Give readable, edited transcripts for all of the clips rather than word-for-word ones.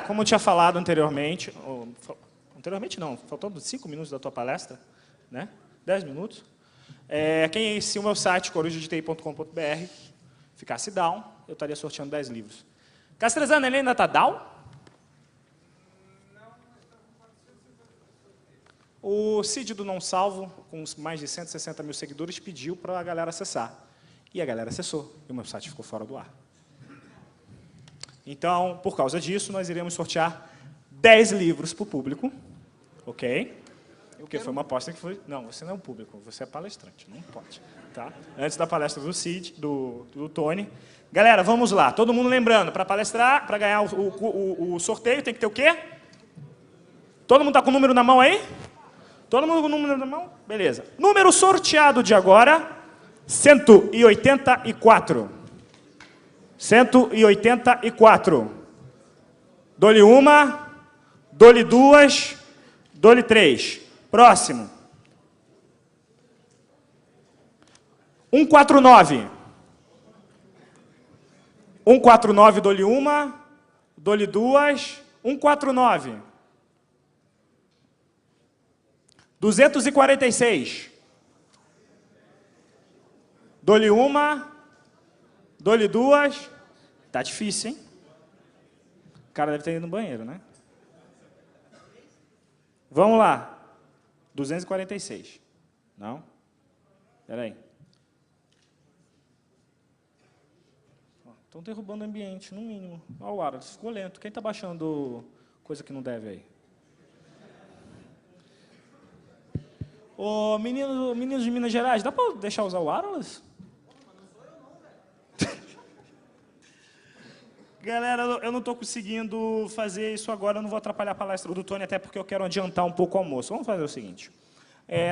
Como eu tinha falado anteriormente, não, faltando 5 minutos da tua palestra, né? 10 minutos. Quem inicia o meu site, corujadeti.com.br, ficasse down, eu estaria sorteando 10 livros. Castrezano, ele ainda está down? O Cid do Não Salvo, com mais de 160 mil seguidores, pediu para a galera acessar. E a galera acessou, e o meu site ficou fora do ar. Então, por causa disso, nós iremos sortear 10 livros para o público, ok? Porque foi uma aposta que foi... Não, você não é o público, você é palestrante, não pode. Tá? Antes da palestra do Cid, do Tony. Galera, vamos lá, todo mundo lembrando, para palestrar, para ganhar o sorteio, tem que ter o quê? Todo mundo está com o número na mão aí? Todo mundo com o número na mão? Beleza. Número sorteado de agora, 184. 184. Dou-lhe uma, dou-lhe duas, dou-lhe três. Próximo. 149. 149, dou-lhe uma, dou-lhe duas. 149. 246. Dou-lhe uma, dou-lhe duas. Tá difícil, hein? O cara deve ter ido no banheiro, né? Vamos lá. 246. Não? Espera aí. Estão derrubando o ambiente, no mínimo. Olha o ar, ficou lento. Quem está baixando coisa que não deve aí? Ô, meninos de Minas Gerais, dá para deixar usar o wireless? Galera, eu não estou conseguindo fazer isso agora, eu não vou atrapalhar a palestra do Tony, até porque eu quero adiantar um pouco o almoço. Vamos fazer o seguinte,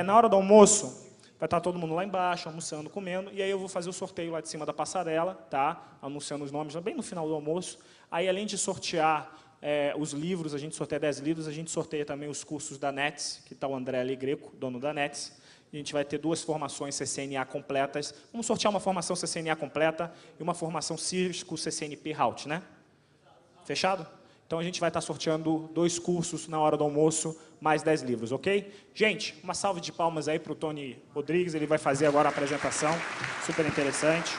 na hora do almoço, vai estar todo mundo lá embaixo, almoçando, comendo, e aí eu vou fazer o sorteio lá de cima da passarela, tá? Anunciando os nomes, bem no final do almoço. Aí, além de sortear os livros, a gente sorteia 10 livros, a gente sorteia também os cursos da NETS, que está o André Ali Greco, dono da NETS. A gente vai ter 2 formações CCNA completas. Vamos sortear uma formação CCNA completa e uma formação Cisco CCNP Route, né? Fechado? Então, a gente vai estar sorteando 2 cursos na hora do almoço, mais 10 livros, ok? Gente, uma salva de palmas aí para o Tony Rodrigues, ele vai fazer agora a apresentação, super interessante.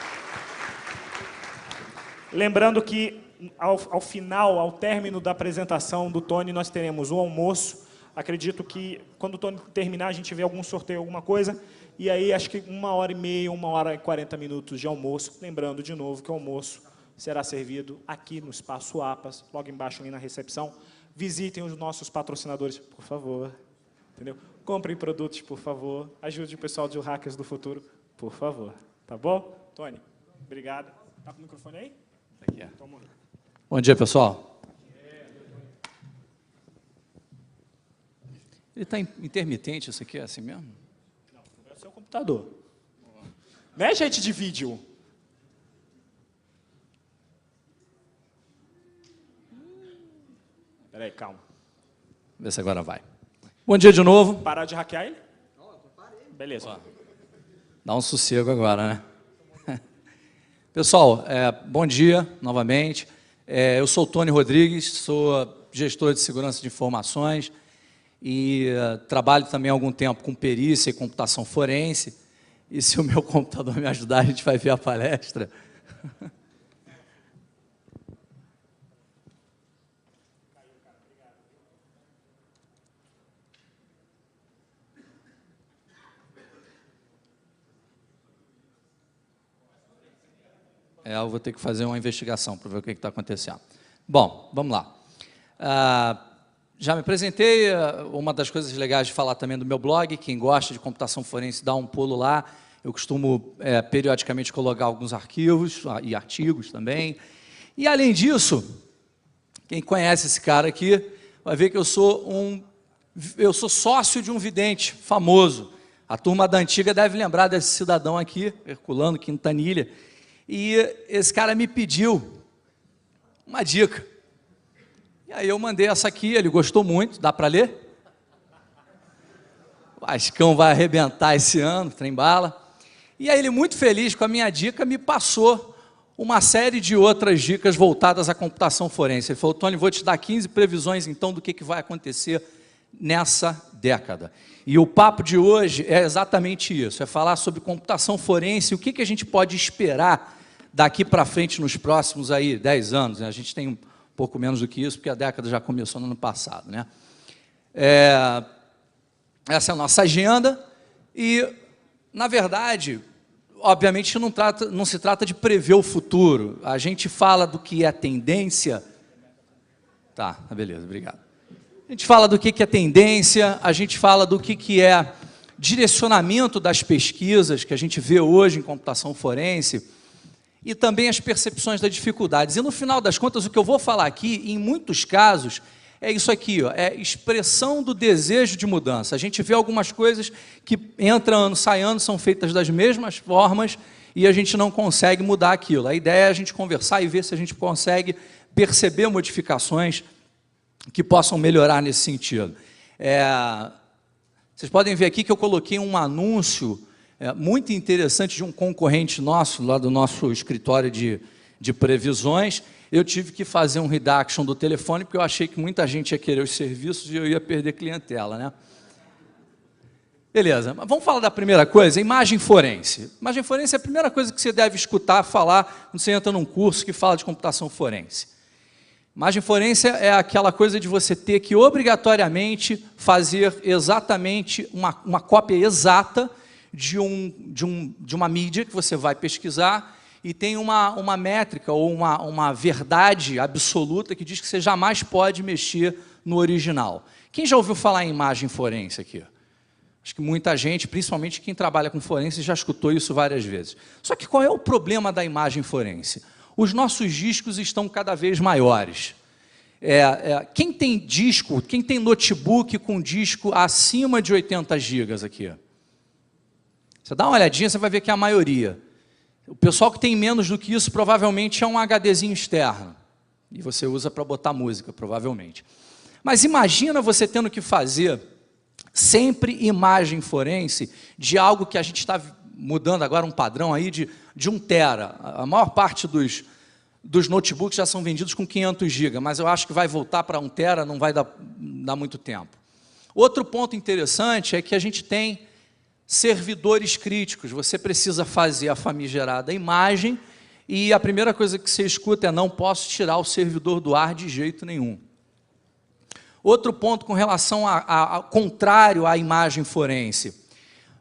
Lembrando que, ao final, ao término da apresentação do Tony, nós teremos um almoço. Acredito que, quando o Tony terminar, a gente vê algum sorteio, alguma coisa, e aí acho que 1h30, 1h40 minutos de almoço. Lembrando, de novo, que o almoço será servido aqui no Espaço APAS, logo embaixo ali na recepção. Visitem os nossos patrocinadores, por favor. Entendeu? Comprem produtos, por favor. Ajude o pessoal de Hackers do Futuro, por favor. Tá bom? Tony, obrigado. Tá com o microfone aí? Aqui é. Bom dia, pessoal. Ele está intermitente, isso aqui é assim mesmo? Não, é o seu computador. Não é gente de vídeo. Espera aí, calma. Vê se agora vai. Bom dia de novo. Parar de hackear ele? Não, eu parei. Beleza. Ó, dá um sossego agora, né? Pessoal, bom dia novamente. Eu sou o Tony Rodrigues, sou gestor de segurança de informações e trabalho também há algum tempo com perícia e computação forense. E se o meu computador me ajudar, a gente vai ver a palestra. Eu vou ter que fazer uma investigação para ver o que está acontecendo. Bom, vamos lá. Já me apresentei, uma das coisas legais de falar também do meu blog, quem gosta de computação forense, dá um pulo lá. Eu costumo, periodicamente, colocar alguns arquivos e artigos também. E, além disso, quem conhece esse cara aqui, vai ver que eu sou sócio de um vidente famoso. A turma da antiga deve lembrar desse cidadão aqui, Herculano Quintanilha. E esse cara me pediu uma dica. E aí eu mandei essa aqui, ele gostou muito, dá para ler? O Vascão vai arrebentar esse ano, trem bala. E aí ele, muito feliz com a minha dica, me passou uma série de outras dicas voltadas à computação forense. Ele falou, Tony, vou te dar 15 previsões, então, do que vai acontecer nessa década. E o papo de hoje é exatamente isso, é falar sobre computação forense, o que a gente pode esperar daqui para frente nos próximos aí 10 anos. Né? A gente tem um pouco menos do que isso, porque a década já começou no ano passado. Né? Essa é a nossa agenda e, na verdade, obviamente não se trata de prever o futuro. A gente fala do que é tendência. Tá, beleza, obrigado. A gente fala do que é tendência, a gente fala do que é direcionamento das pesquisas que a gente vê hoje em computação forense e também as percepções das dificuldades. E, no final das contas, o que eu vou falar aqui, em muitos casos, é isso aqui, ó, é expressão do desejo de mudança. A gente vê algumas coisas que entra ano, sai ano, são feitas das mesmas formas e a gente não consegue mudar aquilo. A ideia é a gente conversar e ver se a gente consegue perceber modificações que possam melhorar nesse sentido. Vocês podem ver aqui que eu coloquei um anúncio muito interessante de um concorrente nosso, lá do nosso escritório de previsões. Eu tive que fazer um redaction do telefone, porque eu achei que muita gente ia querer os serviços e eu ia perder clientela, né? Beleza, mas vamos falar da primeira coisa, imagem forense. Imagem forense é a primeira coisa que você deve escutar falar quando você entra num curso que fala de computação forense. Imagem forense é aquela coisa de você ter que obrigatoriamente fazer exatamente uma cópia exata de uma mídia que você vai pesquisar e tem uma métrica ou uma verdade absoluta que diz que você jamais pode mexer no original. Quem já ouviu falar em imagem forense aqui? Acho que muita gente, principalmente quem trabalha com forense, já escutou isso várias vezes. Só que qual é o problema da imagem forense? Os nossos discos estão cada vez maiores. Quem tem disco, quem tem notebook com disco acima de 80 GB aqui? Você dá uma olhadinha, você vai ver que é a maioria. O pessoal que tem menos do que isso, provavelmente é um HDzinho externo. E você usa para botar música, provavelmente. Mas imagina você tendo que fazer sempre imagem forense de algo que a gente está mudando agora, um padrão aí de 1 tera. A maior parte dos notebooks já são vendidos com 500 GB, mas eu acho que vai voltar para 1 tera, não vai dar muito tempo. Outro ponto interessante é que a gente tem servidores críticos. Você precisa fazer a famigerada imagem e a primeira coisa que você escuta é: não posso tirar o servidor do ar de jeito nenhum. Outro ponto com relação ao contrário à imagem forense,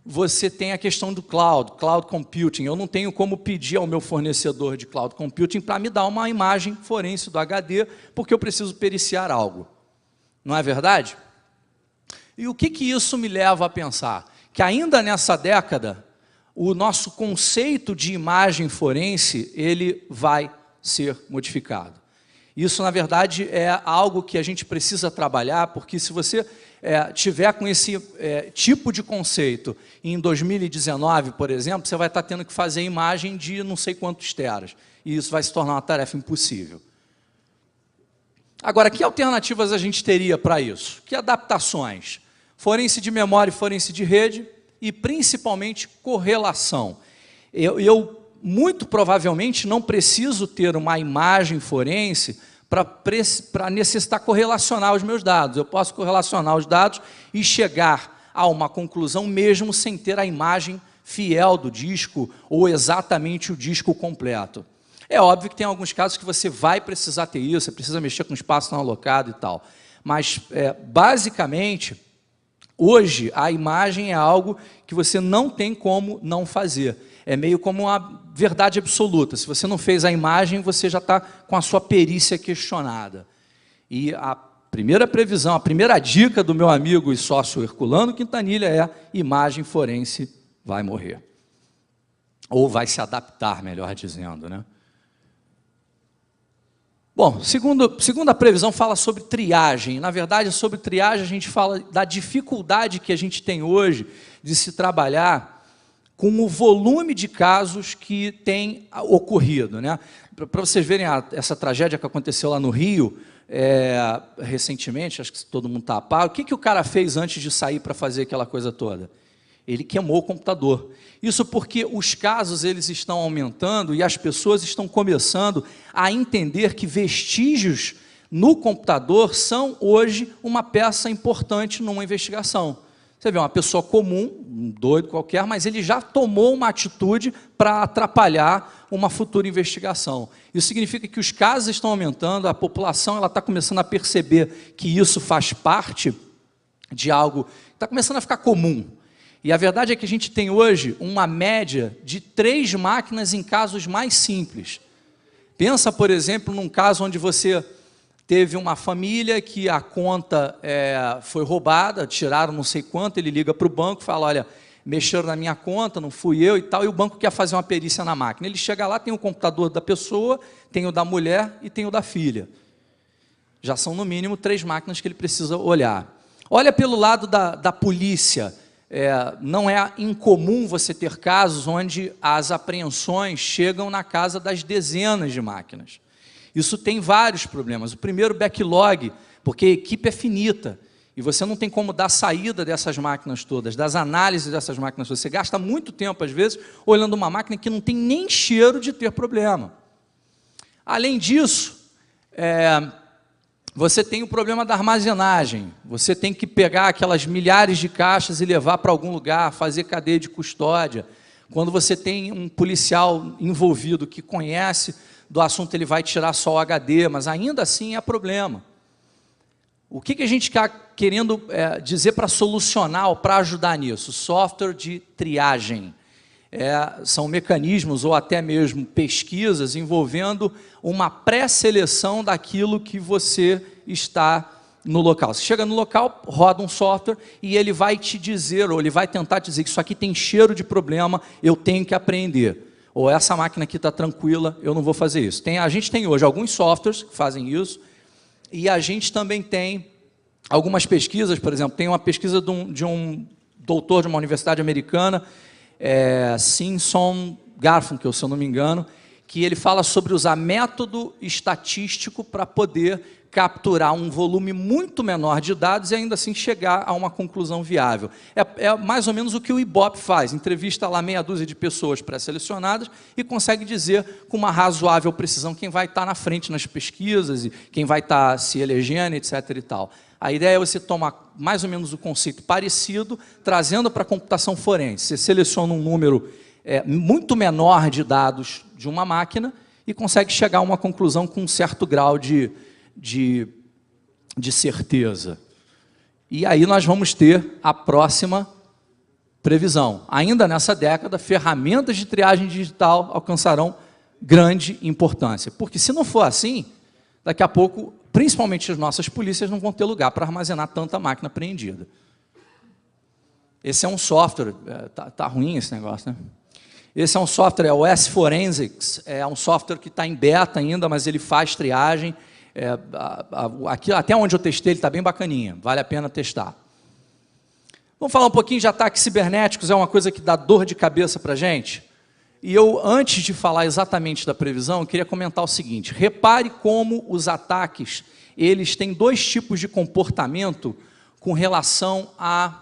você tem a questão do cloud computing. Eu não tenho como pedir ao meu fornecedor de cloud computing para me dar uma imagem forense do HD, porque eu preciso periciar algo. Não é verdade? E o que isso me leva a pensar? Que ainda nessa década, o nosso conceito de imagem forense, ele vai ser modificado. Isso, na verdade, é algo que a gente precisa trabalhar, porque se você tiver com esse tipo de conceito em 2019, por exemplo, você vai estar tendo que fazer imagem de não sei quantos teras, e isso vai se tornar uma tarefa impossível. Agora, que alternativas a gente teria para isso? Que adaptações? Forense de memória e forense de rede, e principalmente correlação. Eu muito provavelmente não preciso ter uma imagem forense para necessitar correlacionar os meus dados. Eu posso correlacionar os dados e chegar a uma conclusão mesmo sem ter a imagem fiel do disco ou exatamente o disco completo. É óbvio que tem alguns casos que você vai precisar ter isso, você precisa mexer com espaço não alocado e tal. Mas, basicamente, hoje a imagem é algo que você não tem como não fazer. É meio como uma verdade absoluta. Se você não fez a imagem, você já está com a sua perícia questionada. E a primeira previsão, a primeira dica do meu amigo e sócio Herculano Quintanilha é: imagem forense vai morrer. Ou vai se adaptar, melhor dizendo, né? Bom, segunda previsão fala sobre triagem. Na verdade, sobre triagem a gente fala da dificuldade que a gente tem hoje de se trabalhar com o volume de casos que tem ocorrido, né? Para vocês verem essa tragédia que aconteceu lá no Rio, recentemente, acho que todo mundo está a par, o que o cara fez antes de sair para fazer aquela coisa toda? Ele queimou o computador. Isso porque os casos eles estão aumentando e as pessoas estão começando a entender que vestígios no computador são hoje uma peça importante numa investigação. Você vê uma pessoa comum, um doido qualquer, mas ele já tomou uma atitude para atrapalhar uma futura investigação. Isso significa que os casos estão aumentando, a população está começando a perceber que isso faz parte de algo que está começando a ficar comum. E a verdade é que a gente tem hoje uma média de 3 máquinas em casos mais simples. Pensa, por exemplo, num caso onde você teve uma família que a conta foi roubada, tiraram não sei quanto, ele liga para o banco e fala, olha, mexeram na minha conta, não fui eu e tal, e o banco quer fazer uma perícia na máquina. Ele chega lá, tem o computador da pessoa, tem o da mulher e tem o da filha. Já são, no mínimo, 3 máquinas que ele precisa olhar. Olha pelo lado da polícia. Não é incomum você ter casos onde as apreensões chegam na casa das dezenas de máquinas. Isso tem vários problemas. O primeiro, backlog, porque a equipe é finita, e você não tem como dar saída dessas máquinas todas, das análises dessas máquinas todas. Você gasta muito tempo, às vezes, olhando uma máquina que não tem nem cheiro de ter problema. Além disso, você tem o problema da armazenagem. Você tem que pegar aquelas milhares de caixas e levar para algum lugar, fazer cadeia de custódia. Quando você tem um policial envolvido que conhece do assunto, ele vai tirar só o HD, mas ainda assim é problema. O que a gente está querendo dizer para solucionar ou para ajudar nisso? Software de triagem. São mecanismos ou até mesmo pesquisas envolvendo uma pré-seleção daquilo que você está no local. Você chega no local, roda um software e ele vai te dizer, ou ele vai tentar dizer que isso aqui tem cheiro de problema, eu tenho que apreender. Ou essa máquina aqui está tranquila, eu não vou fazer isso. A gente tem hoje alguns softwares que fazem isso, e a gente também tem algumas pesquisas, por exemplo, tem uma pesquisa de um doutor de uma universidade americana, Simpson Garfunkel, se eu não me engano, que ele fala sobre usar método estatístico para poder capturar um volume muito menor de dados e ainda assim chegar a uma conclusão viável. É mais ou menos o que o Ibope faz, entrevista lá meia dúzia de pessoas pré-selecionadas e consegue dizer com uma razoável precisão quem vai estar na frente nas pesquisas e quem vai estar se elegendo, etc. e tal. A ideia é você tomar mais ou menos o conceito parecido, trazendo para a computação forense. Você seleciona um número muito menor de dados de uma máquina e consegue chegar a uma conclusão com um certo grau de certeza. E aí nós vamos ter a próxima previsão. Ainda nessa década, ferramentas de triagem digital alcançarão grande importância. Porque se não for assim, daqui a pouco, principalmente as nossas polícias, não vão ter lugar para armazenar tanta máquina apreendida. Esse é um software, tá ruim esse negócio, né? Esse é um software, o S-Forensics, é um software que está em beta ainda, mas ele faz triagem. Aqui, até onde eu testei, ele está bem bacaninha, vale a pena testar. Vamos falar um pouquinho de ataques cibernéticos, é uma coisa que dá dor de cabeça para a gente. E eu, antes de falar exatamente da previsão, eu queria comentar o seguinte: repare como os ataques, eles têm 2 tipos de comportamento com relação à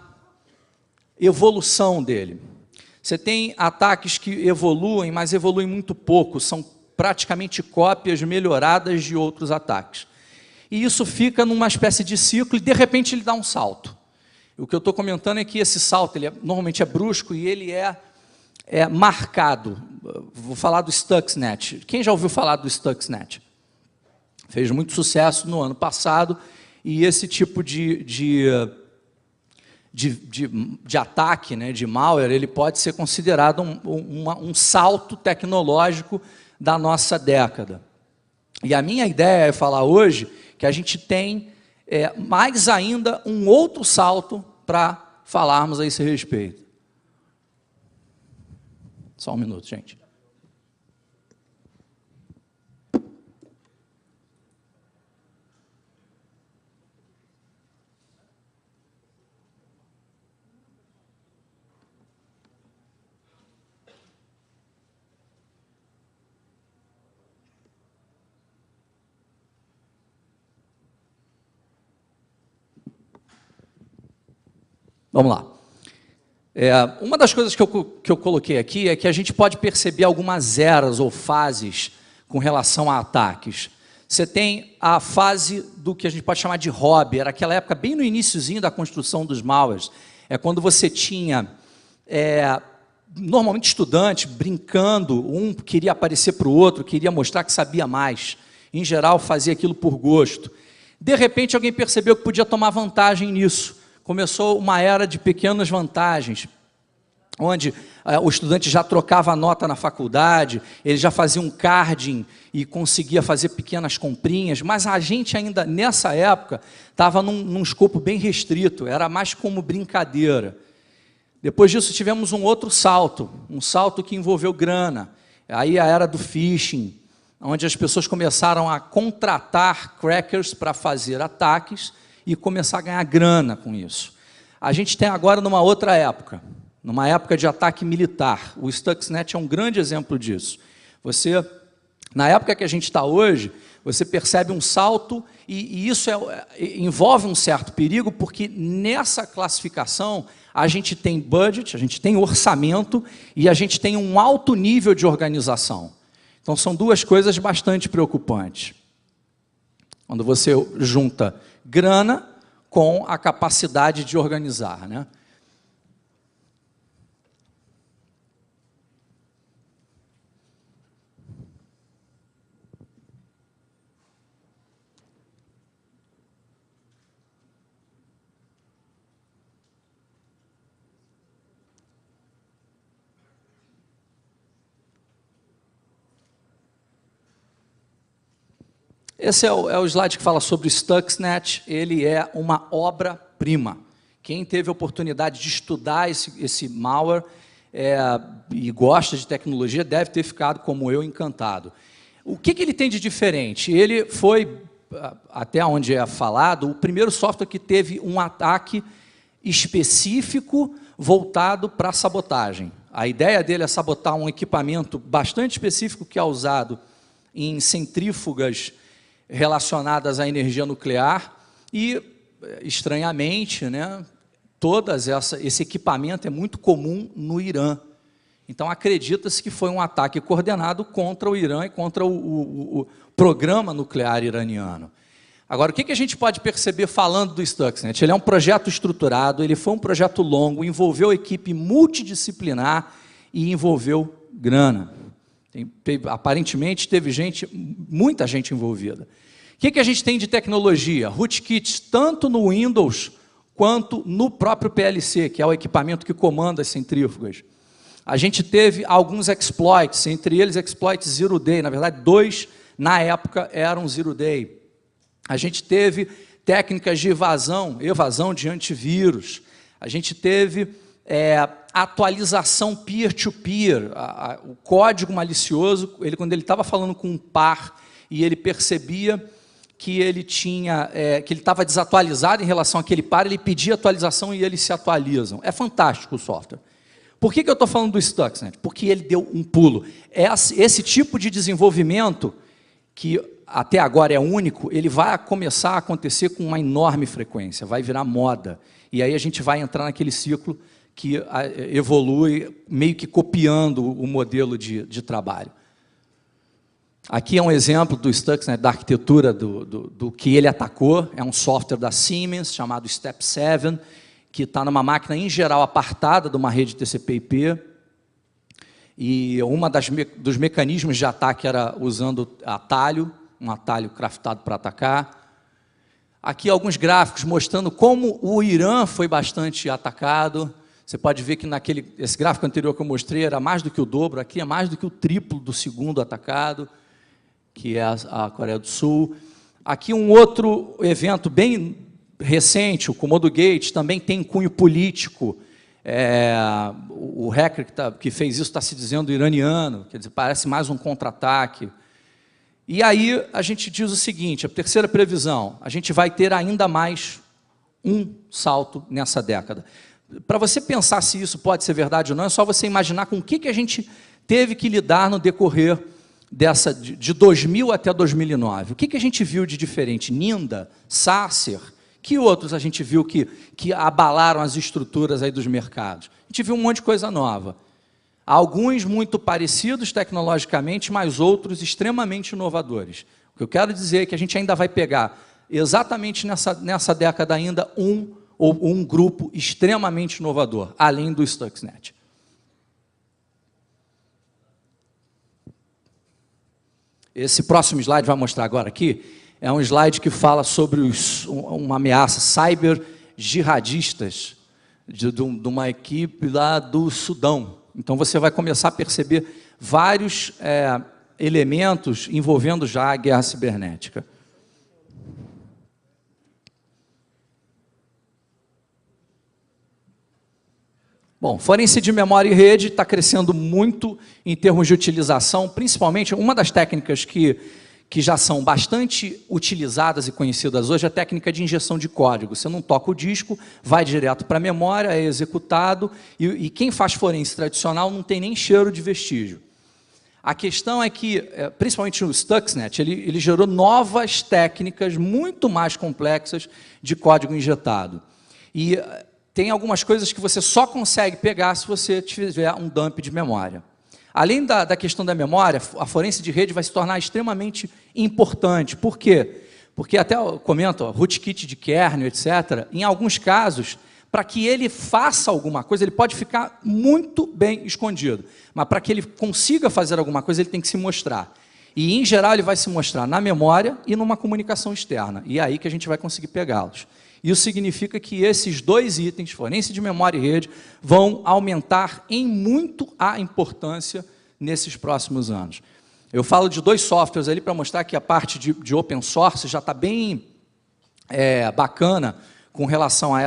evolução dele. Você tem ataques que evoluem, mas evoluem muito pouco, são praticamente cópias melhoradas de outros ataques. E isso fica numa espécie de ciclo e, de repente, ele dá um salto. O que eu estou comentando é que esse salto normalmente é brusco e ele é marcado. Vou falar do Stuxnet. Quem já ouviu falar do Stuxnet? Fez muito sucesso no ano passado e esse tipo de ataque, né, de malware, ele pode ser considerado um salto tecnológico da nossa década. E a minha ideia é falar hoje que a gente tem mais ainda um outro salto para falarmos a esse respeito. Só um minuto, gente. Vamos lá. Uma das coisas que eu coloquei aqui é que a gente pode perceber algumas eras ou fases com relação a ataques. Você tem a fase do que a gente pode chamar de hobby, era aquela época bem no iniciozinho da construção dos malwares. É quando você tinha, normalmente estudante, brincando, um queria aparecer para o outro, queria mostrar que sabia mais. Em geral, fazia aquilo por gosto. De repente, alguém percebeu que podia tomar vantagem nisso. Começou uma era de pequenas vantagens, onde o estudante já trocava a nota na faculdade, ele já fazia um carding e conseguia fazer pequenas comprinhas, mas a gente ainda, nessa época, estava num escopo bem restrito, era mais como brincadeira. Depois disso, tivemos um outro salto, um salto que envolveu grana. Aí a era do phishing, onde as pessoas começaram a contratar crackers para fazer ataques e começar a ganhar grana com isso. A gente tem agora numa outra época, numa época de ataque militar. O Stuxnet é um grande exemplo disso. Na época que a gente está hoje, você percebe um salto e isso envolve um certo perigo, porque nessa classificação a gente tem budget, a gente tem orçamento e a gente tem um alto nível de organização. Então, são duas coisas bastante preocupantes. Quando você junta grana com a capacidade de organizar, né? Esse é o slide que fala sobre o Stuxnet. Ele é uma obra-prima. Quem teve a oportunidade de estudar esse malware e gosta de tecnologia deve ter ficado, como eu, encantado. O que ele tem de diferente? Ele foi, até onde é falado, o primeiro software que teve um ataque específico voltado para a sabotagem. A ideia dele é sabotar um equipamento bastante específico que é usado em centrífugas relacionadas à energia nuclear e, estranhamente, né, esse equipamento é muito comum no Irã. Então, acredita-se que foi um ataque coordenado contra o Irã e contra o programa nuclear iraniano. Agora, o que a gente pode perceber falando do Stuxnet? Ele é um projeto estruturado, ele foi um projeto longo, envolveu equipe multidisciplinar e envolveu grana. Aparentemente, teve muita gente envolvida. O que a gente tem de tecnologia? Rootkits, tanto no Windows quanto no próprio PLC, que é o equipamento que comanda as centrífugas. A gente teve alguns exploits, entre eles exploits Zero Day, na verdade, 2 na época eram Zero Day. A gente teve técnicas de evasão de antivírus. A gente teve atualização peer-to-peer, o código malicioso, quando ele estava falando com um par e ele percebia que ele estava desatualizado em relação àquele par, ele pedia atualização e eles se atualizam. É fantástico o software. Por que eu estou falando do Stuxnet? Porque ele deu um pulo. Esse tipo de desenvolvimento, que até agora é único, ele vai começar a acontecer com uma enorme frequência, vai virar moda. E aí a gente vai entrar naquele ciclo que evolui meio que copiando o modelo de trabalho. Aqui é um exemplo do Stuxnet, da arquitetura do que ele atacou. É um software da Siemens, chamado Step 7, que está numa máquina, em geral, apartada de uma rede TCP/IP. E dos mecanismos de ataque era usando um atalho craftado para atacar. Aqui alguns gráficos mostrando como o Irã foi bastante atacado. Você pode ver que esse gráfico anterior que eu mostrei era mais do que o dobro, aqui é mais do que o triplo do segundo atacado, que é a Coreia do Sul. Aqui um outro evento bem recente, o Komodo Gate, também tem cunho político. O hacker que fez isso está se dizendo iraniano, quer dizer, parece mais um contra-ataque. E aí a gente diz o seguinte, a terceira previsão, a gente vai ter ainda mais um salto nessa década. Para você pensar se isso pode ser verdade ou não, é só você imaginar com o que a gente teve que lidar no decorrer de 2000 até 2009. O que a gente viu de diferente? Ninda, Sacer, Que outros a gente viu que abalaram as estruturas aí dos mercados? A gente viu um monte de coisa nova. Alguns muito parecidos tecnologicamente, mas outros extremamente inovadores. O que eu quero dizer é que a gente ainda vai pegar, exatamente nessa década ainda, um grupo extremamente inovador, além do Stuxnet. Esse próximo slide vai mostrar agora aqui, é um slide que fala sobre uma ameaça cyber-jihadistas de uma equipe lá do Sudão. Então, você vai começar a perceber vários elementos envolvendo já a guerra cibernética. Bom, forense de memória e rede está crescendo muito em termos de utilização, principalmente uma das técnicas que já são bastante utilizadas e conhecidas hoje é a técnica de injeção de código. Você não toca o disco, vai direto para a memória, é executado, e quem faz forense tradicional não tem nem cheiro de vestígio. A questão é que, principalmente o Stuxnet, ele gerou novas técnicas muito mais complexas de código injetado. E tem algumas coisas que você só consegue pegar se você tiver um dump de memória. Além da questão da memória, a forense de rede vai se tornar extremamente importante. Por quê? Porque até eu comento, rootkit de kernel, etc., em alguns casos, para que ele faça alguma coisa, ele pode ficar muito bem escondido. Mas para que ele consiga fazer alguma coisa, ele tem que se mostrar. E, em geral, ele vai se mostrar na memória e numa comunicação externa. E é aí que a gente vai conseguir pegá-los. Isso significa que esses dois itens, forense de memória e rede, vão aumentar em muito a importância nesses próximos anos. Eu falo de dois softwares ali para mostrar que a parte de open source já está bem bacana com relação a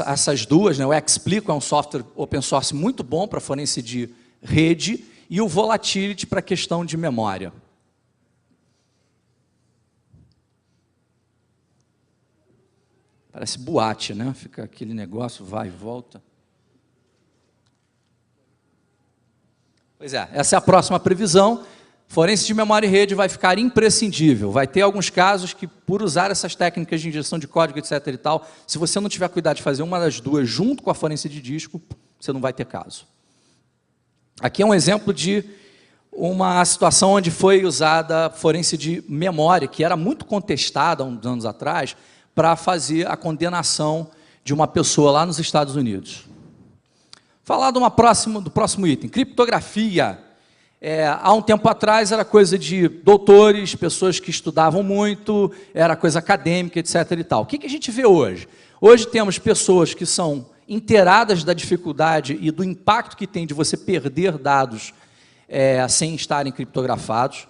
essas duas. Né? O Explico é um software open source muito bom para forense de rede e o Volatility para a questão de memória. Parece boate, né? Fica aquele negócio, vai e volta. Pois é, essa é a próxima previsão. Forense de memória e rede vai ficar imprescindível. Vai ter alguns casos que, por usar essas técnicas de injeção de código, etc. e tal, se você não tiver cuidado de fazer uma das duas junto com a forense de disco, você não vai ter caso. Aqui é um exemplo de uma situação onde foi usada forense de memória, que era muito contestada há uns anos atrás, para fazer a condenação de uma pessoa lá nos Estados Unidos. Falar do próximo item, criptografia. Há um tempo atrás era coisa de doutores, pessoas que estudavam muito, era coisa acadêmica, etc. e tal. O que a gente vê hoje? Hoje temos pessoas que são inteiradas da dificuldade e do impacto que tem de você perder dados sem estarem criptografados,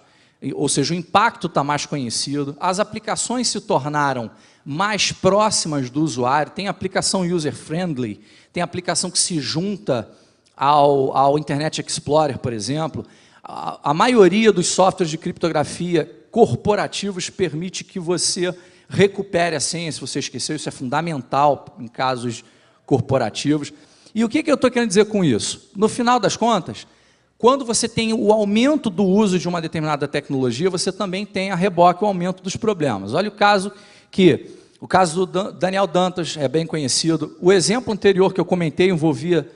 ou seja, o impacto está mais conhecido, as aplicações se tornaram mais próximas do usuário, tem aplicação user-friendly, tem aplicação que se junta ao Internet Explorer, por exemplo. A maioria dos softwares de criptografia corporativos permite que você recupere a senha se você esqueceu, isso é fundamental em casos corporativos. E o que eu estou querendo dizer com isso? No final das contas, quando você tem o aumento do uso de uma determinada tecnologia, você também tem a reboque o aumento dos problemas. Olha o caso do Daniel Dantas é bem conhecido. O exemplo anterior que eu comentei envolvia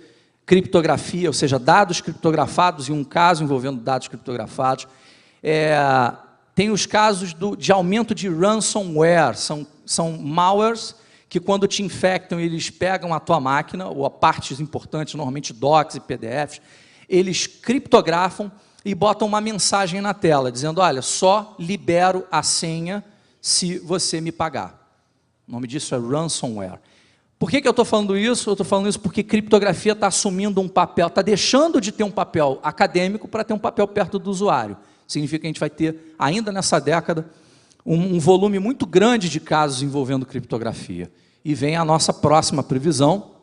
criptografia, ou seja, dados criptografados, e um caso envolvendo dados criptografados. Tem os casos de aumento de ransomware, são malwares que quando te infectam, eles pegam a tua máquina, ou a partes importantes, normalmente docs e PDFs, eles criptografam e botam uma mensagem na tela, dizendo, olha, só libero a senha se você me pagar. O nome disso é ransomware. Por que eu estou falando isso? Eu estou falando isso porque criptografia está assumindo um papel, está deixando de ter um papel acadêmico para ter um papel perto do usuário. Significa que a gente vai ter, ainda nessa década, um volume muito grande de casos envolvendo criptografia. E vem a nossa próxima previsão,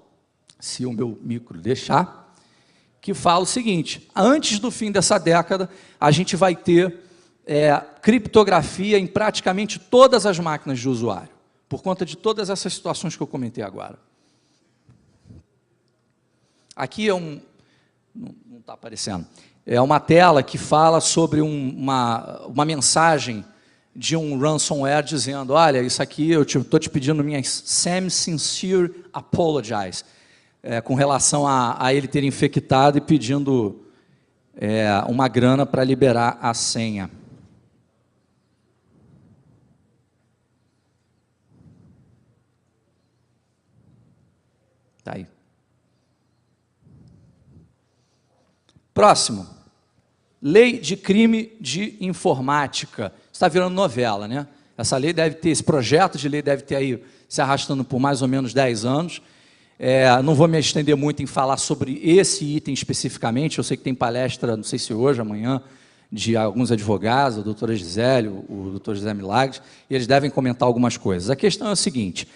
se o meu micro deixar, que fala o seguinte, antes do fim dessa década, a gente vai ter criptografia em praticamente todas as máquinas de usuário, por conta de todas essas situações que eu comentei agora. Aqui não está aparecendo, é uma tela que fala sobre uma mensagem de um ransomware dizendo, olha, isso aqui eu estou te pedindo minha sincere apologize, com relação a ele ter infectado e pedindo uma grana para liberar a senha. Tá aí. Próximo. Lei de crime de informática. Está virando novela, né? Essa lei deve ter, esse projeto de lei deve ter aí se arrastando por mais ou menos 10 anos. Não vou me estender muito em falar sobre esse item especificamente. Eu sei que tem palestra, não sei se hoje, amanhã, de alguns advogados, a doutora Gisele, o doutor José Milagres, e eles devem comentar algumas coisas. A questão é a seguinte: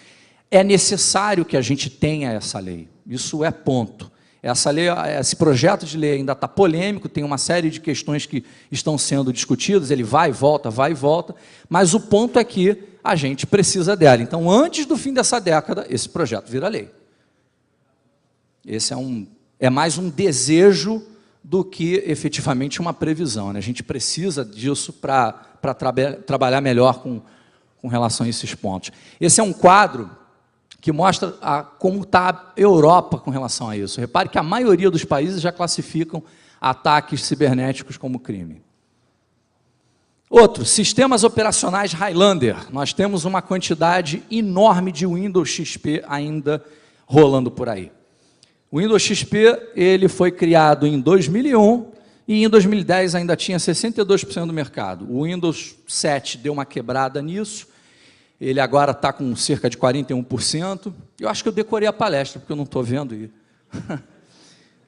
é necessário que a gente tenha essa lei. Isso é ponto. Essa lei, esse projeto de lei ainda está polêmico, tem uma série de questões que estão sendo discutidas, ele vai e volta, mas o ponto é que a gente precisa dela. Então, antes do fim dessa década, esse projeto vira lei. Esse é mais um desejo do que efetivamente uma previsão, né? A gente precisa disso para trabalhar melhor com relação a esses pontos. Esse é um quadro que mostra como está a Europa com relação a isso. Repare que a maioria dos países já classificam ataques cibernéticos como crime. Outro, sistemas operacionais Highlander. Nós temos uma quantidade enorme de Windows XP ainda rolando por aí. O Windows XP ele foi criado em 2001 e em 2010 ainda tinha 62% do mercado. O Windows 7 deu uma quebrada nisso. Ele agora está com cerca de 41%. Eu acho que eu decorei a palestra, porque eu não estou vendo e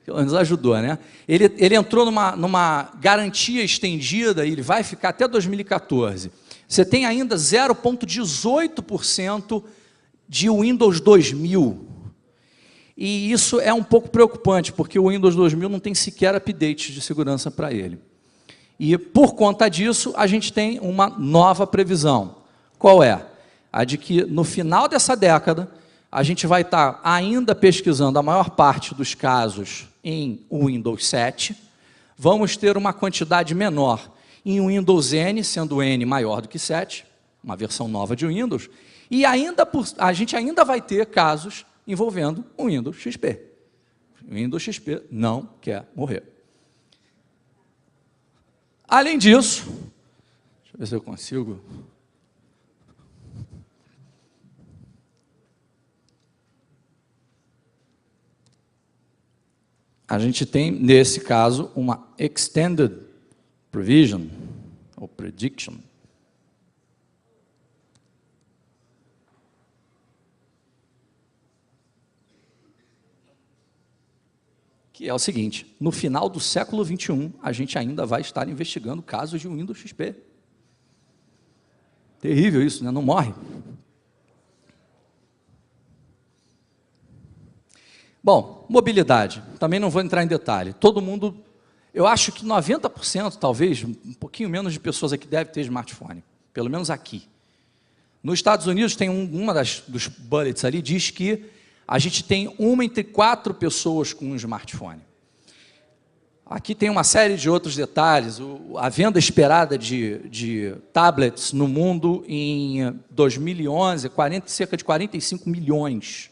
pelo menos ajudou, né? Ele entrou numa garantia estendida e ele vai ficar até 2014. Você tem ainda 0,18% de Windows 2000. E isso é um pouco preocupante, porque o Windows 2000 não tem sequer update de segurança para ele. E, por conta disso, a gente tem uma nova previsão. Qual é? A de que, no final dessa década, a gente vai estar ainda pesquisando a maior parte dos casos em Windows 7, vamos ter uma quantidade menor em Windows N, sendo o N maior do que 7, uma versão nova de Windows, e a gente ainda vai ter casos envolvendo o Windows XP. O Windows XP não quer morrer. Além disso, deixa eu ver se eu consigo. A gente tem, nesse caso, uma Extended Provision, ou Prediction. Que é o seguinte: no final do século XXI, a gente ainda vai estar investigando casos de Windows XP. Terrível isso, né? Não morre. Bom, mobilidade. Também não vou entrar em detalhe. Todo mundo, eu acho que 90%, talvez, um pouquinho menos de pessoas aqui deve ter smartphone. Pelo menos aqui. Nos Estados Unidos, tem uma dos bullets ali, diz que a gente tem 1 entre 4 pessoas com um smartphone. Aqui tem uma série de outros detalhes. A venda esperada de tablets no mundo em 2011 cerca de 45 milhões.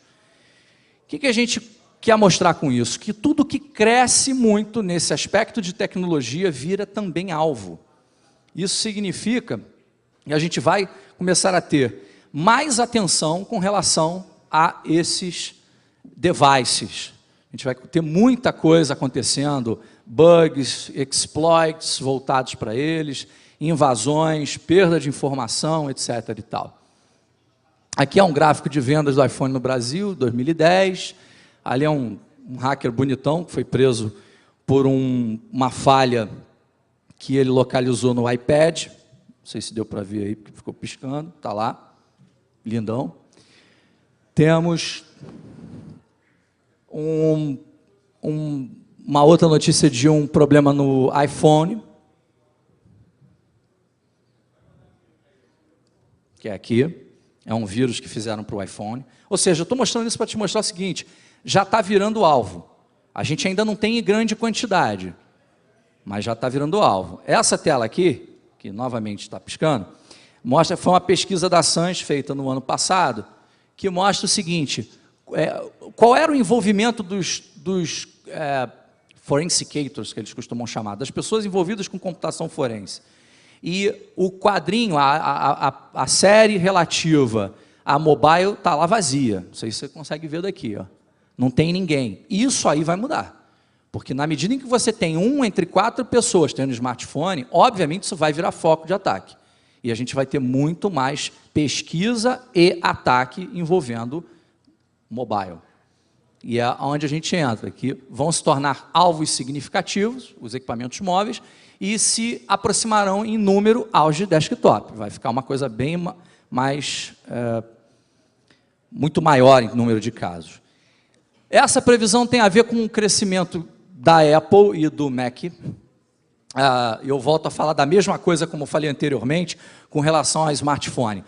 O que a gente quer mostrar com isso? Que tudo que cresce muito nesse aspecto de tecnologia vira também alvo. Isso significa que a gente vai começar a ter mais atenção com relação a esses devices. A gente vai ter muita coisa acontecendo, bugs, exploits voltados para eles, invasões, perda de informação, etc. e tal. Aqui é um gráfico de vendas do iPhone no Brasil, 2010. Ali é um hacker bonitão que foi preso por uma falha que ele localizou no iPad. Não sei se deu para ver aí, porque ficou piscando. Está lá, lindão. Temos uma outra notícia de um problema no iPhone, que é aqui. É um vírus que fizeram para o iPhone. Ou seja, eu estou mostrando isso para te mostrar o seguinte: já está virando alvo. A gente ainda não tem em grande quantidade, mas já está virando alvo. Essa tela aqui, que novamente está piscando, Foi uma pesquisa da SANS feita no ano passado, que mostra o seguinte, qual era o envolvimento dos forensicators, que eles costumam chamar, das pessoas envolvidas com computação forense. E o quadrinho, a série relativa a mobile está lá vazia. Não sei se você consegue ver daqui. Ó. Não tem ninguém. Isso aí vai mudar. Porque na medida em que você tem 1 entre 4 pessoas tendo smartphone, obviamente isso vai virar foco de ataque. E a gente vai ter muito mais pesquisa e ataque envolvendo mobile. E é onde a gente entra, que vão se tornar alvos significativos, os equipamentos móveis, e se aproximarão em número aos de desktop. Vai ficar uma coisa bem mais, muito maior em número de casos. Essa previsão tem a ver com o crescimento da Apple e do Mac. Eu volto a falar da mesma coisa como falei anteriormente, com relação ao smartphone.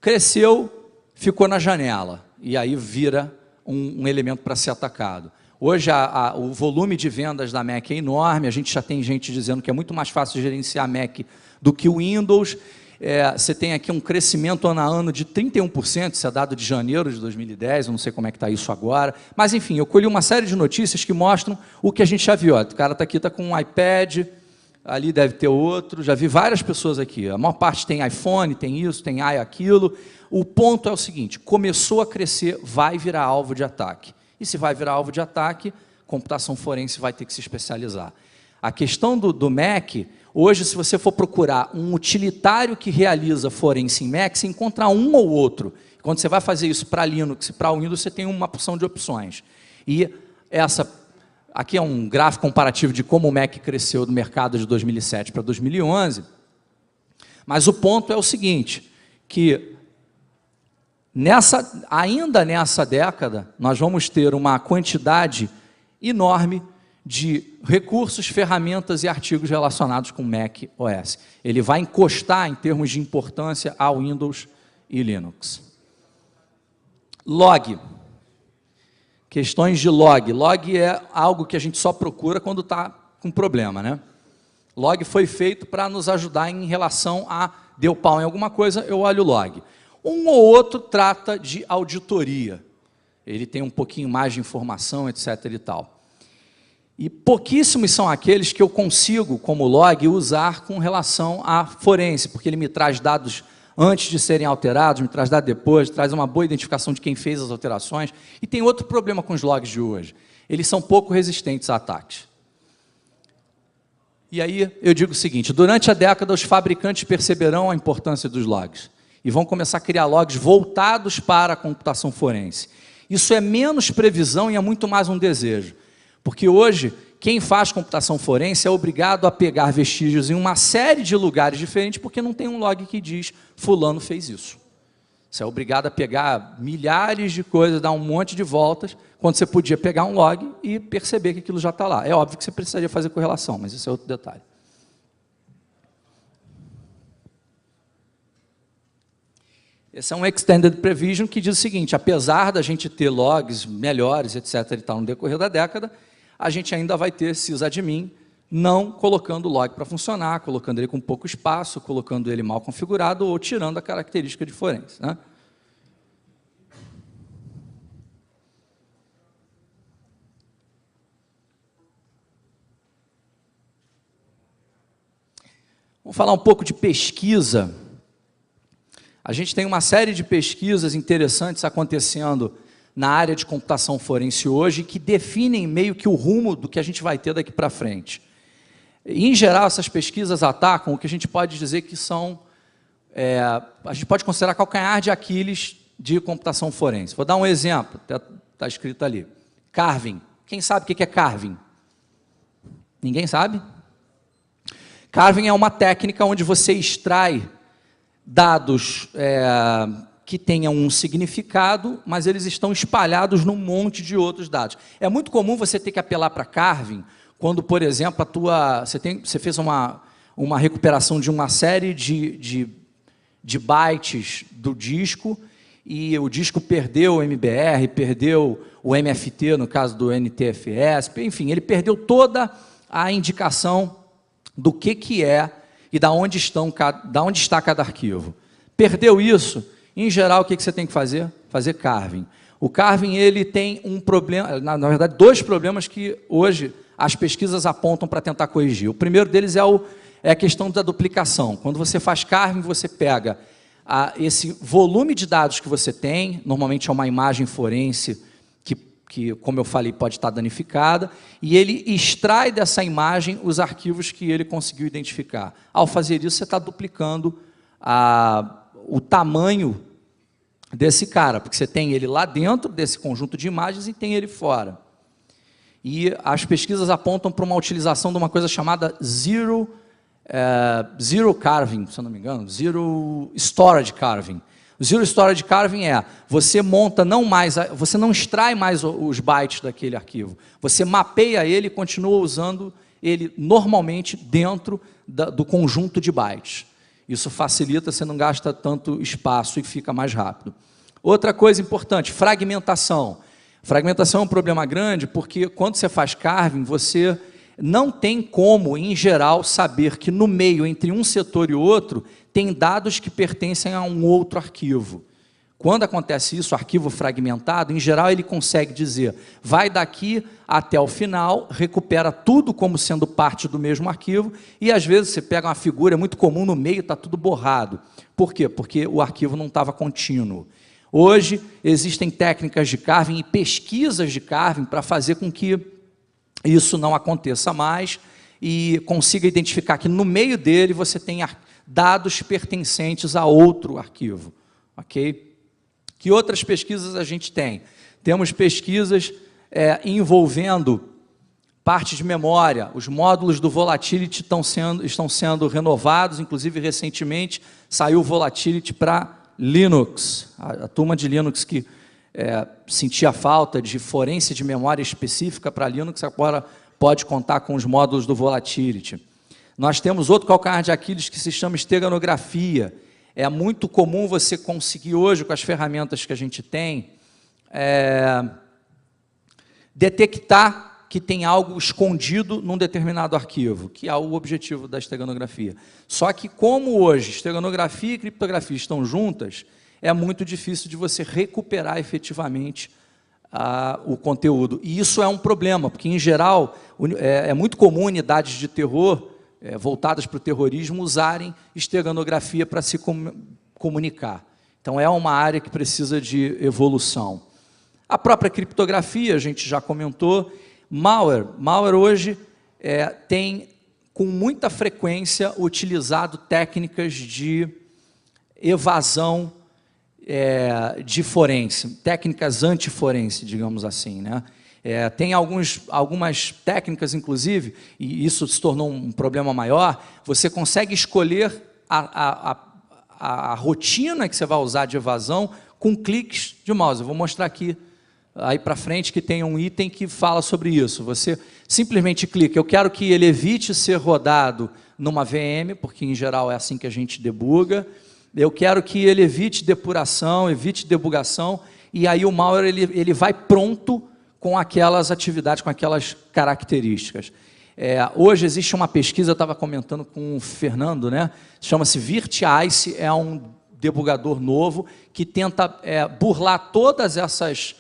Cresceu, ficou na janela, e aí vira um elemento para ser atacado. Hoje o volume de vendas da Mac é enorme, a gente já tem gente dizendo que é muito mais fácil gerenciar Mac do que o Windows. Você tem aqui um crescimento ano a ano de 31%, isso é dado de janeiro de 2010, eu não sei como é que está isso agora. Mas, enfim, eu colhi uma série de notícias que mostram o que a gente já viu. Ó, o cara está aqui, está com um iPad, ali deve ter outro, já vi várias pessoas aqui. A maior parte tem iPhone, tem isso, tem aquilo. O ponto é o seguinte, começou a crescer, vai virar alvo de ataque. E se vai virar alvo de ataque, computação forense vai ter que se especializar. A questão do Mac, hoje, se você for procurar um utilitário que realiza forense em Mac, você encontra um ou outro. Quando você vai fazer isso para Linux e para Windows, você tem uma porção de opções. E aqui é um gráfico comparativo de como o Mac cresceu do mercado de 2007 para 2011. Mas o ponto é o seguinte, que ainda nessa década, nós vamos ter uma quantidade enorme de recursos, ferramentas e artigos relacionados com Mac OS. Ele vai encostar, em termos de importância, ao Windows e Linux. Log. Questões de log. Log é algo que a gente só procura quando está com problema, né? Log foi feito para nos ajudar em relação a deu pau em alguma coisa, eu olho o log. Um ou outro trata de auditoria. Ele tem um pouquinho mais de informação, etc. e tal. E pouquíssimos são aqueles que eu consigo, como log, usar com relação à forense, porque ele me traz dados antes de serem alterados, me traz dados depois, traz uma boa identificação de quem fez as alterações. E tem outro problema com os logs de hoje. Eles são pouco resistentes a ataques. E aí eu digo o seguinte, durante a década os fabricantes perceberão a importância dos logs e vão começar a criar logs voltados para a computação forense. Isso é menos previsão e é muito mais um desejo. Porque hoje, quem faz computação forense é obrigado a pegar vestígios em uma série de lugares diferentes, porque não tem um log que diz, fulano fez isso. Você é obrigado a pegar milhares de coisas, dar um monte de voltas, quando você podia pegar um log e perceber que aquilo já está lá. É óbvio que você precisaria fazer correlação, mas isso é outro detalhe. Esse é um Extended Prevision que diz o seguinte, apesar da gente ter logs melhores, etc. e tal, no decorrer da década, a gente ainda vai ter sysadmin não colocando o log para funcionar, colocando ele com pouco espaço, colocando ele mal configurado ou tirando a característica de forense, né? Vamos falar um pouco de pesquisa. A gente tem uma série de pesquisas interessantes acontecendo na área de computação forense hoje, que definem meio que o rumo do que a gente vai ter daqui para frente. Em geral, essas pesquisas atacam o que a gente pode dizer que são, a gente pode considerar calcanhar de Aquiles de computação forense. Vou dar um exemplo, está escrito ali. Carving. Quem sabe o que é carving? Ninguém sabe? Carving é uma técnica onde você extrai dados que tenham um significado, mas eles estão espalhados num monte de outros dados. É muito comum você ter que apelar para carving quando, por exemplo, você fez uma recuperação de uma série de bytes do disco e o disco perdeu o MBR, perdeu o MFT, no caso do NTFS, enfim, ele perdeu toda a indicação do que é e da onde está cada arquivo. Perdeu isso? Em geral, o que você tem que fazer? Fazer carving. O carving ele tem um problema, na verdade, dois problemas que hoje as pesquisas apontam para tentar corrigir. O primeiro deles é a questão da duplicação. Quando você faz carving, você pega esse volume de dados que você tem, normalmente é uma imagem forense que, como eu falei, pode estar danificada, e ele extrai dessa imagem os arquivos que ele conseguiu identificar. Ao fazer isso, você está duplicando o tamanho desse cara, porque você tem ele lá dentro desse conjunto de imagens e tem ele fora. E as pesquisas apontam para uma utilização de uma coisa chamada Zero Carving, se eu não me engano, Zero Storage Carving. O Zero Storage Carving você monta você não extrai mais os bytes daquele arquivo, você mapeia ele e continua usando ele normalmente dentro do conjunto de bytes. Isso facilita, você não gasta tanto espaço e fica mais rápido. Outra coisa importante, fragmentação. Fragmentação é um problema grande porque quando você faz carving, você não tem como, em geral, saber que no meio, entre um setor e outro, tem dados que pertencem a um outro arquivo. Quando acontece isso, arquivo fragmentado, em geral ele consegue dizer, vai daqui até o final, recupera tudo como sendo parte do mesmo arquivo, e às vezes você pega uma figura, é muito comum, no meio está tudo borrado. Por quê? Porque o arquivo não estava contínuo. Hoje existem técnicas de carving e pesquisas de carving para fazer com que isso não aconteça mais e consiga identificar que no meio dele você tem dados pertencentes a outro arquivo. Ok? Que outras pesquisas a gente tem? Temos pesquisas envolvendo parte de memória. Os módulos do Volatility estão sendo renovados, inclusive recentemente saiu o Volatility para Linux. A turma de Linux que sentia falta de forense de memória específica para Linux, agora pode contar com os módulos do Volatility. Nós temos outro calcanhar de Aquiles que se chama esteganografia. É muito comum você conseguir hoje, com as ferramentas que a gente tem, detectar que tem algo escondido num determinado arquivo, que é o objetivo da esteganografia. Só que como hoje esteganografia e criptografia estão juntas, é muito difícil de você recuperar efetivamente o conteúdo. E isso é um problema, porque, em geral, é muito comum unidades de terror voltadas para o terrorismo usarem esteganografia para se comunicar. Então, é uma área que precisa de evolução. A própria criptografia, a gente já comentou. Malware hoje tem, com muita frequência, utilizado técnicas de evasão de forense, técnicas antiforense, digamos assim, né? Tem algumas técnicas, inclusive, e isso se tornou um problema maior, você consegue escolher a rotina que você vai usar de evasão com cliques de mouse. Eu vou mostrar aqui, aí para frente, que tem um item que fala sobre isso. Você simplesmente clica, eu quero que ele evite ser rodado numa VM, porque em geral é assim que a gente debuga. Eu quero que ele evite depuração, evite debugação, e aí o malware ele vai pronto com aquelas atividades, com aquelas características. Hoje existe uma pesquisa, eu estava comentando com o Fernando, né? Chama-se VirtIce, é um debugador novo que tenta burlar todas essas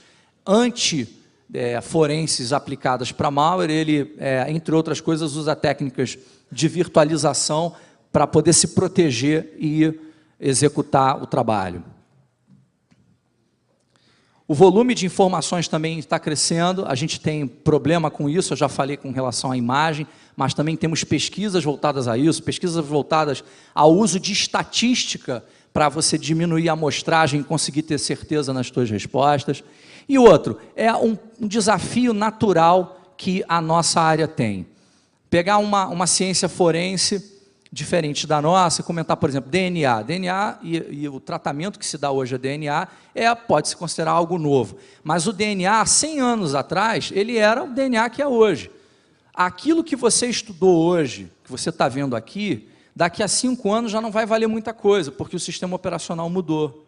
anti-forenses aplicadas para malware. Ele, entre outras coisas, usa técnicas de virtualização para poder se proteger e executar o trabalho. O volume de informações também está crescendo, a gente tem problema com isso, eu já falei com relação à imagem, mas também temos pesquisas voltadas a isso, pesquisas voltadas ao uso de estatística para você diminuir a amostragem e conseguir ter certeza nas suas respostas. E outro, é um desafio natural que a nossa área tem. Pegar uma ciência forense diferente da nossa, comentar, por exemplo, DNA. DNA e o tratamento que se dá hoje a DNA pode-se considerar algo novo. Mas o DNA, 100 anos atrás, ele era o DNA que é hoje. Aquilo que você estudou hoje, que você está vendo aqui, daqui a 5 anos já não vai valer muita coisa, porque o sistema operacional mudou.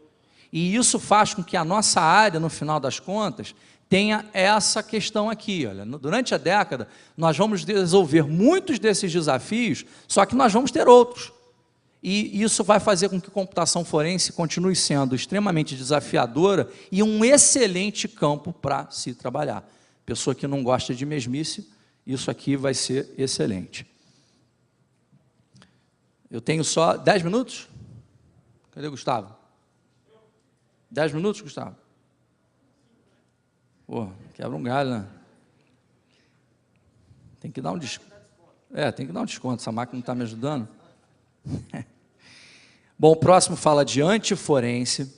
E isso faz com que a nossa área, no final das contas, tenha essa questão aqui. Olha, durante a década, nós vamos resolver muitos desses desafios, só que nós vamos ter outros. E isso vai fazer com que a computação forense continue sendo extremamente desafiadora e um excelente campo para se trabalhar. Pessoa que não gosta de mesmice, isso aqui vai ser excelente. Eu tenho só 10 minutos? Cadê o Gustavo? 10 minutos, Gustavo? Pô, quebra um galho, né? Tem que dar um desconto. Tem que dar um desconto, essa máquina não está me ajudando. Bom, o próximo fala de antiforense.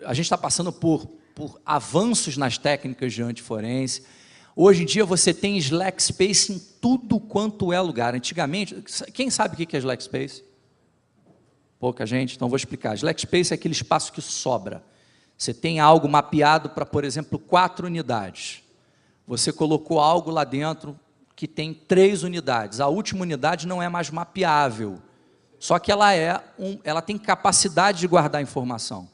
A gente está passando por avanços nas técnicas de antiforense. Hoje em dia você tem slack space em tudo quanto é lugar. Antigamente, quem sabe o que é slack space? Pouca gente, então vou explicar. Slack space é aquele espaço que sobra. Você tem algo mapeado para, por exemplo, 4 unidades. Você colocou algo lá dentro que tem 3 unidades. A última unidade não é mais mapeável, só que ela tem capacidade de guardar informação.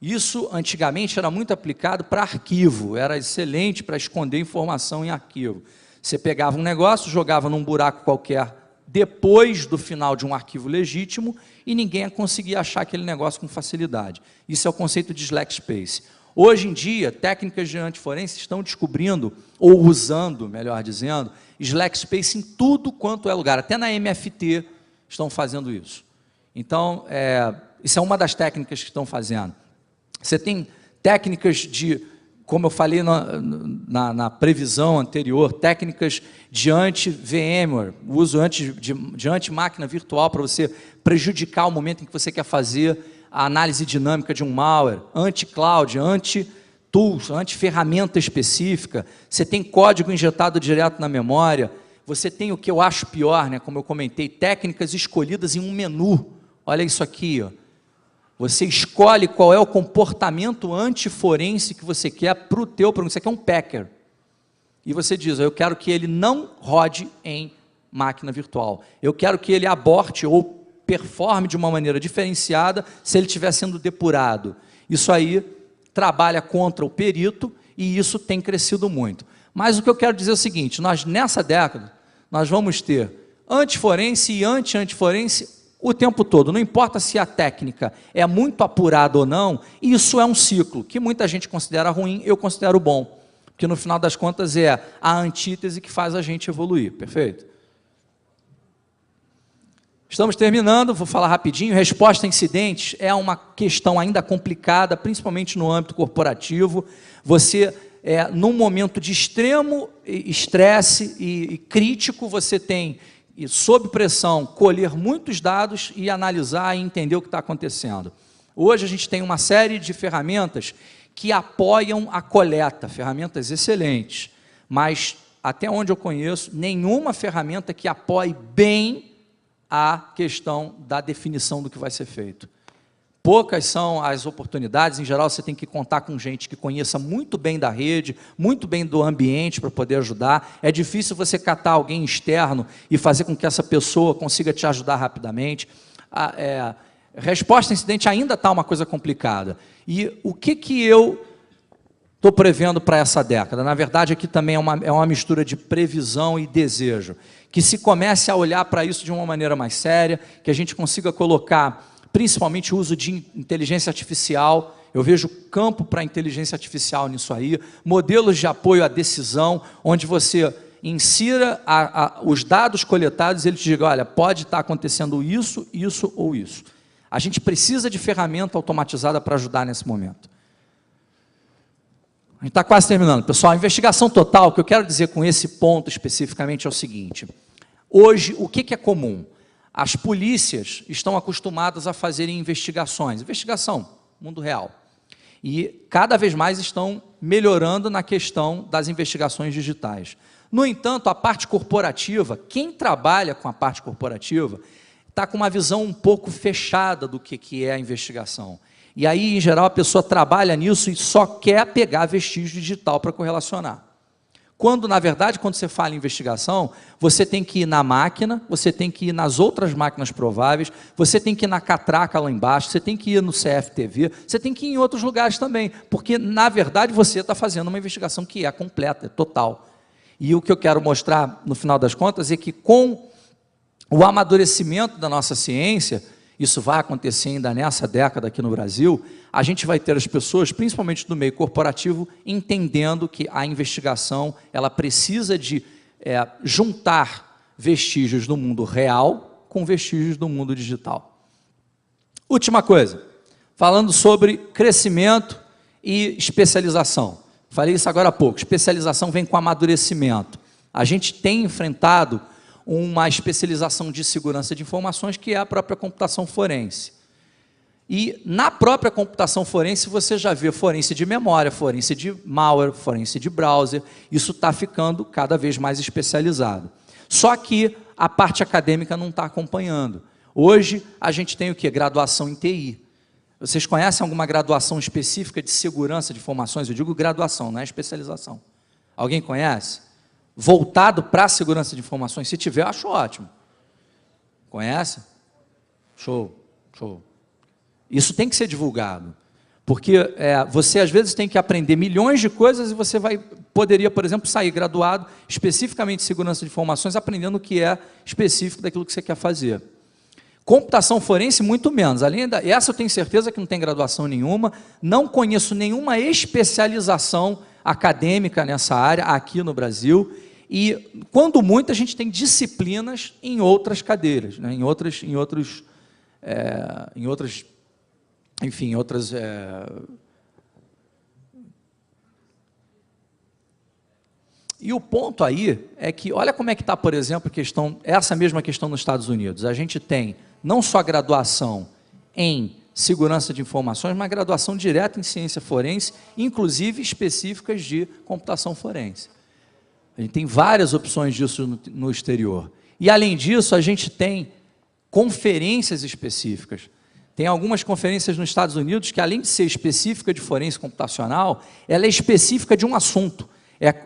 Isso, antigamente, era muito aplicado para arquivo, era excelente para esconder informação em arquivo. Você pegava um negócio, jogava num buraco qualquer, depois do final de um arquivo legítimo, e ninguém ia conseguir achar aquele negócio com facilidade. Isso é o conceito de slack space. Hoje em dia, técnicas de antiforense estão descobrindo, ou usando, melhor dizendo, slack space em tudo quanto é lugar. Até na MFT estão fazendo isso. Então, isso é uma das técnicas que estão fazendo. Você tem técnicas de, como eu falei na previsão anterior, técnicas de anti-VMware, uso de anti-máquina virtual para você prejudicar o momento em que você quer fazer a análise dinâmica de um malware, anti-cloud, anti-tools, anti-ferramenta específica. Você tem código injetado direto na memória. Você tem o que eu acho pior, né, como eu comentei, técnicas escolhidas em um menu. Olha isso aqui, ó. Você escolhe qual é o comportamento antiforense que você quer para o teu programa. Você quer um packer. E você diz, eu quero que ele não rode em máquina virtual. Eu quero que ele aborte ou performe de uma maneira diferenciada se ele estiver sendo depurado. Isso aí trabalha contra o perito e isso tem crescido muito. Mas o que eu quero dizer é o seguinte, nessa década, nós vamos ter antiforense e anti-antiforense o tempo todo, não importa se a técnica é muito apurada ou não, isso é um ciclo, que muita gente considera ruim, eu considero bom, porque no final das contas é a antítese que faz a gente evoluir, perfeito? Estamos terminando, vou falar rapidinho, resposta a incidentes é uma questão ainda complicada, principalmente no âmbito corporativo, você, num momento de extremo estresse e crítico, você tem e, sob pressão, colher muitos dados e analisar e entender o que está acontecendo. Hoje a gente tem uma série de ferramentas que apoiam a coleta, ferramentas excelentes, mas, até onde eu conheço, nenhuma ferramenta que apoie bem a questão da definição do que vai ser feito. Poucas são as oportunidades, em geral você tem que contar com gente que conheça muito bem da rede, muito bem do ambiente para poder ajudar. É difícil você catar alguém externo e fazer com que essa pessoa consiga te ajudar rapidamente. Resposta a incidente ainda está uma coisa complicada. E o que eu estou prevendo para essa década? Na verdade, aqui também é uma mistura de previsão e desejo. Que se comece a olhar para isso de uma maneira mais séria, que a gente consiga colocar principalmente o uso de inteligência artificial, eu vejo campo para inteligência artificial nisso aí, modelos de apoio à decisão, onde você insira os dados coletados e ele te diga, olha, pode estar acontecendo isso, isso ou isso. A gente precisa de ferramenta automatizada para ajudar nesse momento. A gente está quase terminando. Pessoal, a investigação total, o que eu quero dizer com esse ponto especificamente é o seguinte, hoje, o que é comum? As polícias estão acostumadas a fazerem investigações, investigação, mundo real, e cada vez mais estão melhorando na questão das investigações digitais. No entanto, a parte corporativa, quem trabalha com a parte corporativa, está com uma visão um pouco fechada do que é a investigação. E aí, em geral, a pessoa trabalha nisso e só quer pegar vestígio digital para correlacionar. Quando, na verdade, quando você fala em investigação, você tem que ir na máquina, você tem que ir nas outras máquinas prováveis, você tem que ir na catraca lá embaixo, você tem que ir no CFTV, você tem que ir em outros lugares também, porque, na verdade, você está fazendo uma investigação que é completa, é total. E o que eu quero mostrar, no final das contas, é que com o amadurecimento da nossa ciência, isso vai acontecer ainda nessa década aqui no Brasil, a gente vai ter as pessoas, principalmente do meio corporativo, entendendo que a investigação ela precisa de juntar vestígios do mundo real com vestígios do mundo digital. Última coisa, falando sobre crescimento e especialização. Falei isso agora há pouco, especialização vem com amadurecimento. A gente tem enfrentado uma especialização de segurança de informações, que é a própria computação forense. E na própria computação forense, você já vê forense de memória, forense de malware, forense de browser, isso está ficando cada vez mais especializado. Só que a parte acadêmica não está acompanhando. Hoje, a gente tem o quê? Graduação em TI. Vocês conhecem alguma graduação específica de segurança de informações? Eu digo graduação, não é especialização. Alguém conhece? Voltado para a segurança de informações? Se tiver, eu acho ótimo. Conhece? Show, show. Isso tem que ser divulgado, porque você às vezes tem que aprender milhões de coisas e você poderia, por exemplo, sair graduado especificamente em segurança de informações, aprendendo o que é específico daquilo que você quer fazer. Computação forense, muito menos. Essa eu tenho certeza que não tem graduação nenhuma, não conheço nenhuma especialização acadêmica nessa área aqui no Brasil, e quando muito a gente tem disciplinas em outras cadeiras, né? E o ponto aí é que, olha como é que está, por exemplo, essa mesma questão nos Estados Unidos. A gente tem não só graduação em segurança de informações, mas graduação direta em ciência forense, inclusive específicas de computação forense. A gente tem várias opções disso no exterior. E, além disso, a gente tem conferências específicas. Tem algumas conferências nos Estados Unidos que, além de ser específica de forense computacional, ela é específica de um assunto.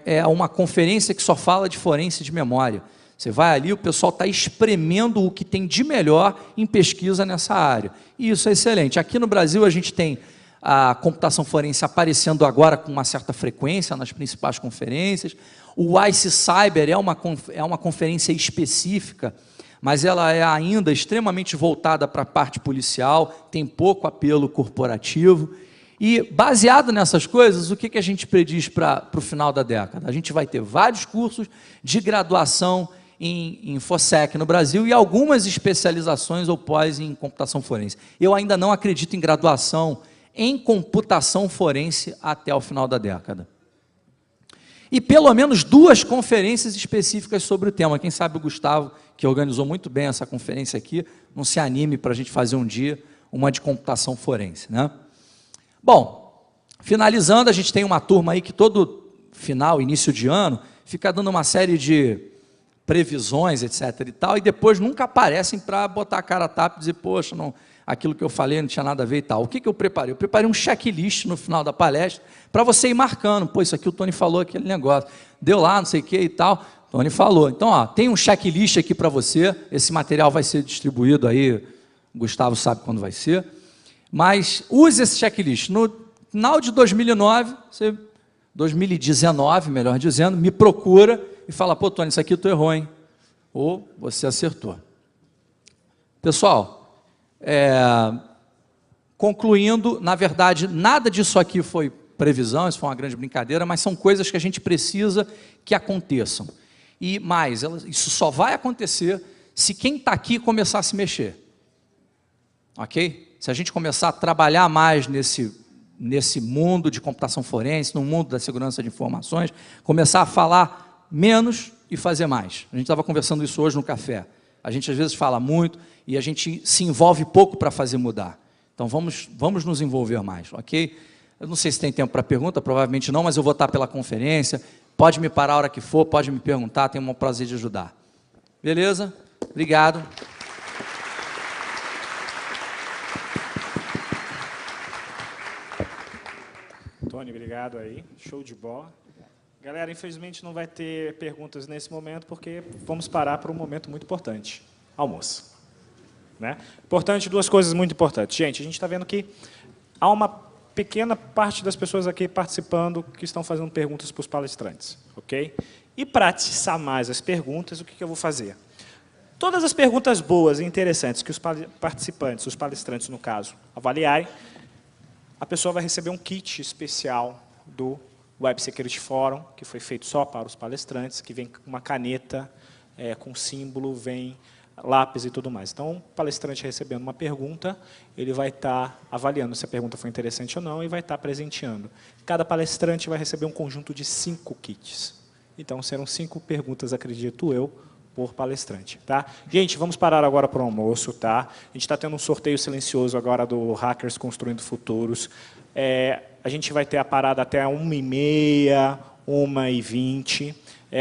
É uma conferência que só fala de forense de memória. Você vai ali, o pessoal está espremendo o que tem de melhor em pesquisa nessa área. E isso é excelente. Aqui no Brasil, a gente tem a computação forense aparecendo agora com uma certa frequência nas principais conferências. O ICE Cyber é uma conferência específica, mas ela é ainda extremamente voltada para a parte policial, tem pouco apelo corporativo. E, baseado nessas coisas, o que a gente prediz para o final da década? A gente vai ter vários cursos de graduação em InfoSec no Brasil e algumas especializações ou pós em computação forense. Eu ainda não acredito em graduação em computação forense até o final da década. E pelo menos 2 conferências específicas sobre o tema. Quem sabe o Gustavo, que organizou muito bem essa conferência aqui, não se anime para a gente fazer um dia uma de computação forense, né? Bom, finalizando, a gente tem uma turma aí que todo final, início de ano, fica dando uma série de previsões, etc. e tal, e depois nunca aparecem para botar a cara a tapa e dizer, poxa, não, aquilo que eu falei não tinha nada a ver e tal. O que eu preparei? Eu preparei um checklist no final da palestra para você ir marcando. Pô, isso aqui o Tony falou, aquele negócio. Deu lá, não sei o que e tal. Tony falou. Então, ó, tem um checklist aqui para você. Esse material vai ser distribuído aí, o Gustavo sabe quando vai ser. Mas use esse checklist. No final de 2019, melhor dizendo, me procura e fala, pô, Tony, isso aqui tu errou, hein? Ou você acertou. Pessoal, concluindo, na verdade, nada disso aqui foi previsão, isso foi uma grande brincadeira, mas são coisas que a gente precisa que aconteçam. E mais, isso só vai acontecer se quem está aqui começar a se mexer. Ok? Se a gente começar a trabalhar mais nesse mundo de computação forense, no mundo da segurança de informações, começar a falar menos e fazer mais. A gente estava conversando isso hoje no café. A gente às vezes fala muito e a gente se envolve pouco para fazer mudar. Então vamos nos envolver mais, ok? Eu não sei se tem tempo para pergunta, provavelmente não, mas eu vou estar pela conferência. Pode me parar a hora que for, pode me perguntar, tenho um prazer de ajudar. Beleza? Obrigado. Tony, obrigado aí. Show de bola. Galera, infelizmente não vai ter perguntas nesse momento, porque vamos parar para um momento muito importante, almoço. Né? Importante, duas coisas muito importantes. Gente, a gente está vendo que há uma pequena parte das pessoas aqui participando que estão fazendo perguntas para os palestrantes. Ok? E para atiçar mais as perguntas, o que eu vou fazer? Todas as perguntas boas e interessantes que os participantes, os palestrantes no caso, avaliarem, a pessoa vai receber um kit especial do Web Security Forum, que foi feito só para os palestrantes, que vem com uma caneta, com símbolo, vem lápis e tudo mais. Então, o palestrante recebendo uma pergunta, ele vai estar avaliando se a pergunta foi interessante ou não e vai estar presenteando. Cada palestrante vai receber um conjunto de 5 kits. Então, serão 5 perguntas, acredito eu, por palestrante. Tá? Gente, vamos parar agora para o almoço. Tá? A gente está tendo um sorteio silencioso agora do Hackers Construindo Futuros. A gente vai ter a parada até 1h30, 1h20.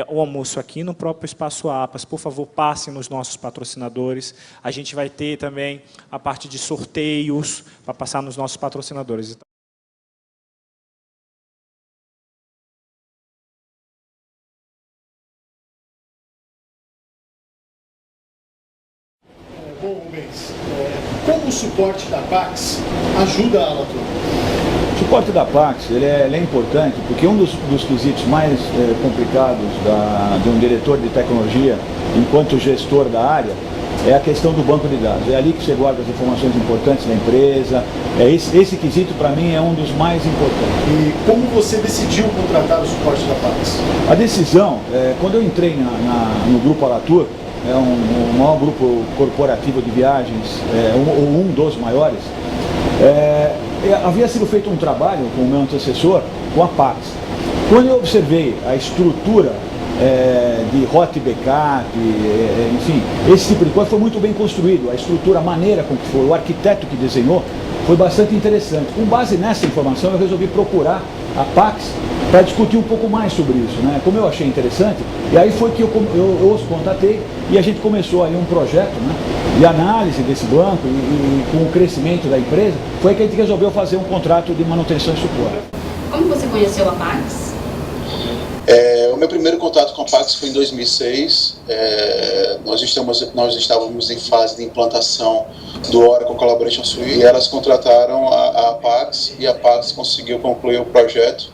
O almoço aqui no próprio Espaço APAS. Por favor, passem nos nossos patrocinadores. A gente vai ter também a parte de sorteios para passar nos nossos patrocinadores. Bom, Rubens, como o suporte da Pax ajuda a Alatur? O suporte da Pax ele é importante porque um dos quesitos mais complicados de um diretor de tecnologia, enquanto gestor da área, é a questão do banco de dados. É ali que você guarda as informações importantes da empresa. Esse quesito, para mim, é um dos mais importantes. E como você decidiu contratar o suporte da Pax? A decisão, quando eu entrei no Grupo Alatur, o maior grupo corporativo de viagens, um dos maiores, havia sido feito um trabalho com o meu antecessor, com a Pax. Quando eu observei a estrutura de hot backup, enfim, esse tipo de coisa foi muito bem construído, a estrutura, a maneira como foi, o arquiteto que desenhou, foi bastante interessante. Com base nessa informação, eu resolvi procurar a Pax para discutir um pouco mais sobre isso, né? Como eu achei interessante, e aí foi que eu os contatei e a gente começou aí um projeto, né, de análise desse banco e com o crescimento da empresa, foi que a gente resolveu fazer um contrato de manutenção e suporte. Como você conheceu a Pax? O meu primeiro contato com a Pax foi em 2006. Nós estávamos em fase de implantação do Oracle Collaboration Suite e elas contrataram a Pax e a Pax conseguiu concluir o projeto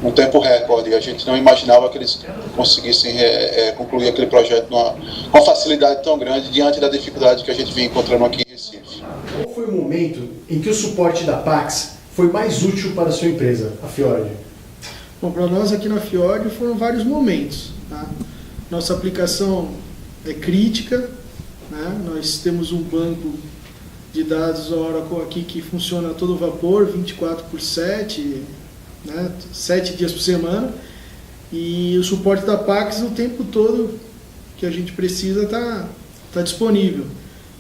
um tempo recorde. A gente não imaginava que eles conseguissem concluir aquele projeto com uma facilidade tão grande diante da dificuldade que a gente vinha encontrando aqui em Recife. Qual foi o momento em que o suporte da Pax foi mais útil para a sua empresa, a Fiord? Bom, para nós aqui na Fiord foram vários momentos. Tá? Nossa aplicação é crítica, né? Nós temos um banco de dados Oracle aqui que funciona a todo vapor, 24/7, né? 7 dias por semana, e o suporte da Pax o tempo todo que a gente precisa está disponível.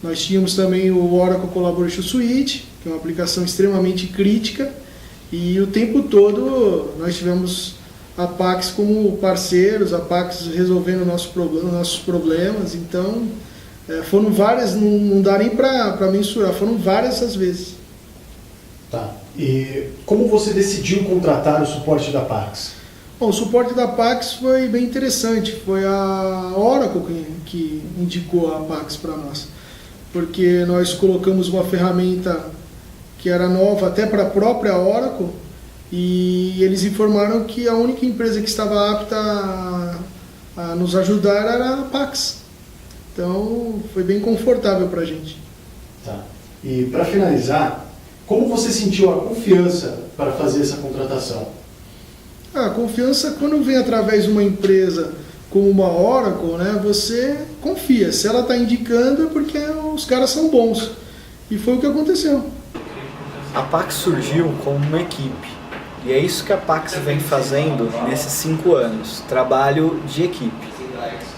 Nós tínhamos também o Oracle Collaboration Suite, que é uma aplicação extremamente crítica, e o tempo todo nós tivemos a Pax como parceiros, a Pax resolvendo nossos problemas. Então foram várias, não dá nem para mensurar, foram várias as vezes. Tá. E como você decidiu contratar o suporte da Pax? Bom, o suporte da Pax foi bem interessante, foi a Oracle que indicou a Pax para nós, porque nós colocamos uma ferramenta que era nova até para a própria Oracle, e eles informaram que a única empresa que estava apta a nos ajudar era a Pax. Então foi bem confortável para a gente. Tá. E para finalizar, como você sentiu a confiança para fazer essa contratação? A confiança, quando vem através de uma empresa como uma Oracle, né, você confia. Se ela está indicando é porque os caras são bons. E foi o que aconteceu. A Pax surgiu como uma equipe, e é isso que a Pax vem fazendo nesses 5 anos, trabalho de equipe.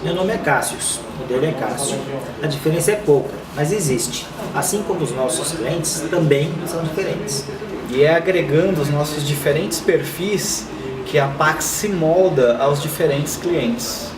Meu nome é Cássius, o dele é Cássio. A diferença é pouca, mas existe. Assim como os nossos clientes também são diferentes. E é agregando os nossos diferentes perfis que a Pax se molda aos diferentes clientes.